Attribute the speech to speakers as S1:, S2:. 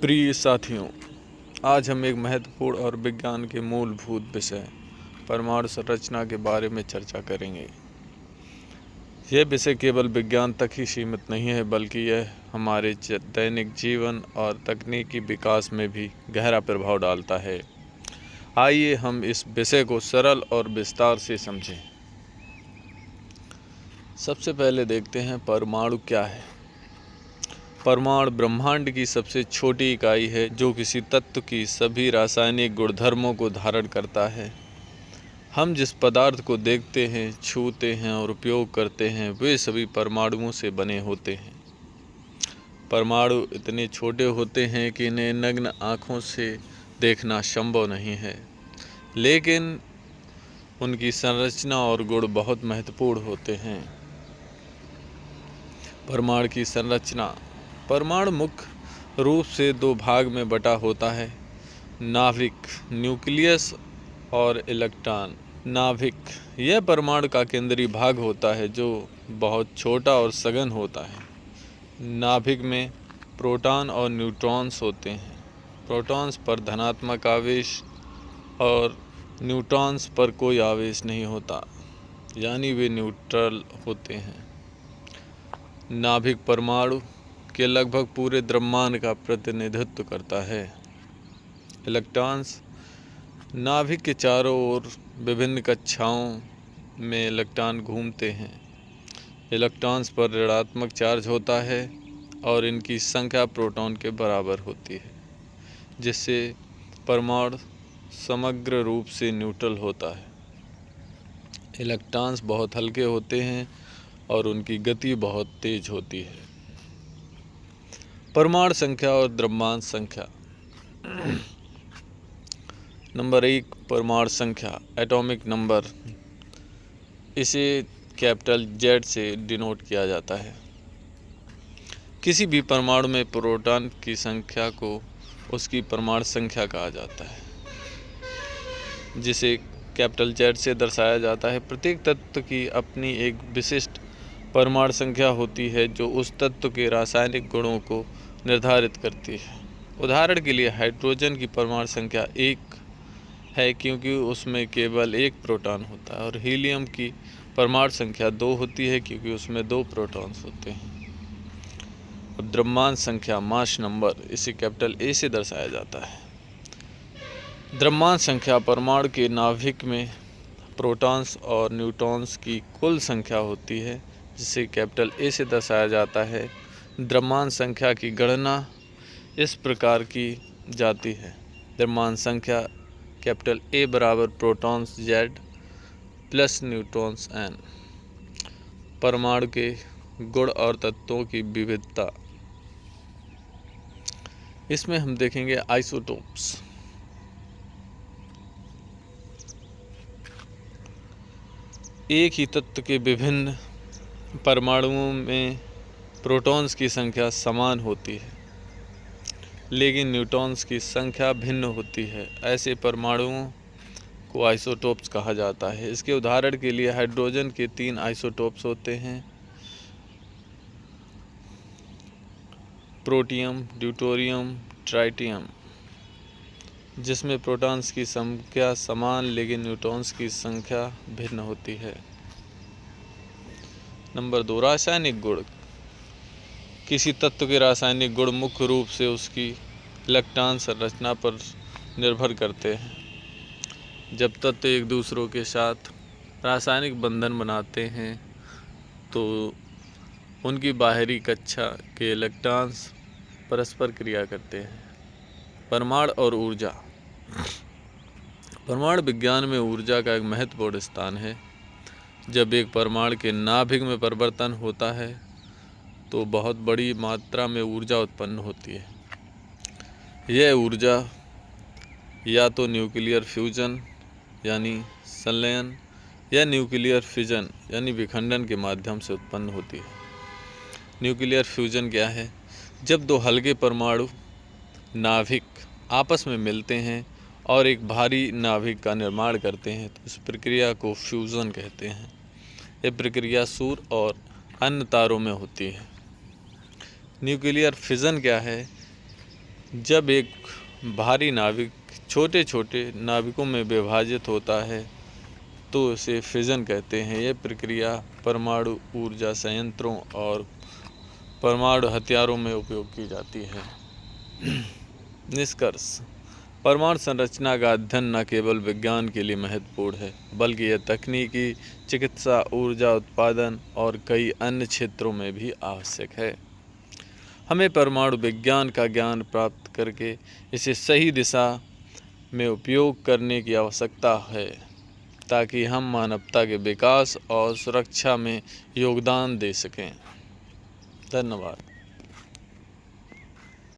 S1: प्रिय साथियों, आज हम एक महत्वपूर्ण और विज्ञान के मूलभूत विषय परमाणु संरचना के बारे में चर्चा करेंगे। यह विषय केवल विज्ञान तक ही सीमित नहीं है, बल्कि यह हमारे दैनिक जीवन और तकनीकी विकास में भी गहरा प्रभाव डालता है। आइए हम इस विषय को सरल और विस्तार से समझें। सबसे पहले देखते हैं परमाणु क्या है। परमाणु ब्रह्मांड की सबसे छोटी इकाई है जो किसी तत्व की सभी रासायनिक गुणधर्मों को धारण करता है। हम जिस पदार्थ को देखते हैं, छूते हैं और उपयोग करते हैं, वे सभी परमाणुओं से बने होते हैं। परमाणु इतने छोटे होते हैं कि इन्हें नग्न आँखों से देखना संभव नहीं है, लेकिन उनकी संरचना और गुण बहुत महत्वपूर्ण होते हैं। परमाणु की संरचना। परमाणु मुख्य रूप से दो भाग में बटा होता है, नाभिक न्यूक्लियस और इलेक्ट्रॉन। नाभिक यह परमाणु का केंद्रीय भाग होता है जो बहुत छोटा और सघन होता है। नाभिक में प्रोटॉन और न्यूट्रॉन्स होते हैं। प्रोटॉन्स पर धनात्मक आवेश और न्यूट्रॉन्स पर कोई आवेश नहीं होता, यानी वे न्यूट्रल होते हैं। नाभिक परमाणु के लगभग पूरे द्रव्यमान का प्रतिनिधित्व करता है। इलेक्ट्रॉन्स। नाभिक के चारों ओर विभिन्न कक्षाओं में इलेक्ट्रॉन घूमते हैं। इलेक्ट्रॉन्स पर ऋणात्मक चार्ज होता है और इनकी संख्या प्रोटॉन के बराबर होती है, जिससे परमाणु समग्र रूप से न्यूट्रल होता है। इलेक्ट्रॉन्स बहुत हल्के होते हैं और उनकी गति बहुत तेज होती है। परमाणु संख्या और द्रव्यमान संख्या। नंबर 1, परमाणु संख्या, एटॉमिक नंबर। इसे कैपिटल Z से डिनोट किया जाता है। किसी भी परमाणु में प्रोटॉन की संख्या को उसकी परमाणु संख्या कहा जाता है, जिसे कैपिटल Z से दर्शाया जाता है। प्रत्येक तत्व की अपनी एक विशिष्ट परमाणु संख्या होती है जो उस तत्व के रासायनिक गुणों को निर्धारित करती है। उदाहरण के लिए हाइड्रोजन की परमाणु संख्या 1 है क्योंकि उसमें केवल एक प्रोटॉन होता है, और हीलियम की परमाणु संख्या 2 होती है क्योंकि उसमें 2 प्रोटॉन्स होते हैं। अब द्रव्यमान संख्या, मास नंबर, इसे कैपिटल A से दर्शाया जाता है। द्रव्यमान संख्या परमाणु के नाभिक में प्रोटॉन्स और न्यूट्रॉन्स की कुल संख्या होती है, जिसे कैपिटल A से दर्शाया जाता है। द्रव्यमान संख्या की गणना इस प्रकार की जाती है। द्रव्यमान संख्या कैपिटल A बराबर protons Z plus neutrons N। परमाणु के गुण और तत्वों की विविधता। इसमें हम देखेंगे आइसोटोप्स। एक ही तत्व के विभिन्न परमाणुओं में प्रोटॉन्स की संख्या समान होती है, लेकिन न्यूट्रॉन्स की संख्या भिन्न होती है। ऐसे परमाणुओं को आइसोटोप्स कहा जाता है। इसके उदाहरण के लिए हाइड्रोजन के 3 आइसोटोप्स होते हैं, प्रोटियम, ड्यूटेरियम, ट्राइटियम, जिसमें प्रोटॉन्स की संख्या समान लेकिन न्यूट्रॉन्स की संख्या भिन्न होती है। नंबर 2, रासायनिक गुण। किसी तत्व के रासायनिक गुण मुख्य रूप से उसकी इलेक्ट्रॉन संरचना पर निर्भर करते हैं। जब तत्व एक दूसरों के साथ रासायनिक बंधन बनाते हैं तो उनकी बाहरी कक्षा के इलेक्ट्रॉन्स परस्पर क्रिया करते हैं। परमाणु और ऊर्जा। परमाणु विज्ञान में ऊर्जा का एक महत्वपूर्ण स्थान है। जब एक परमाणु के नाभिक में परिवर्तन होता है तो बहुत बड़ी मात्रा में ऊर्जा उत्पन्न होती है। यह ऊर्जा या तो न्यूक्लियर फ्यूजन यानी संलयन या न्यूक्लियर फिजन यानी विखंडन के माध्यम से उत्पन्न होती है। न्यूक्लियर फ्यूजन क्या है? जब दो हल्के परमाणु नाभिक आपस में मिलते हैं और एक भारी नाभिक का निर्माण करते हैं तो इस प्रक्रिया को फ्यूज़न कहते हैं। यह प्रक्रिया सूर्य और अन्य तारों में होती है। न्यूक्लियर फिजन क्या है? जब एक भारी नाविक छोटे छोटे नाविकों में विभाजित होता है तो उसे फिजन कहते हैं। यह प्रक्रिया परमाणु ऊर्जा संयंत्रों और परमाणु हथियारों में उपयोग की जाती है। निष्कर्ष, परमाणु संरचना का अध्ययन न केवल विज्ञान के लिए महत्वपूर्ण है, बल्कि यह तकनीकी, चिकित्सा, ऊर्जा उत्पादन और कई अन्य क्षेत्रों में भी आवश्यक है। हमें परमाणु विज्ञान का ज्ञान प्राप्त करके इसे सही दिशा में उपयोग करने की आवश्यकता है, ताकि हम मानवता के विकास और सुरक्षा में योगदान दे सकें। धन्यवाद।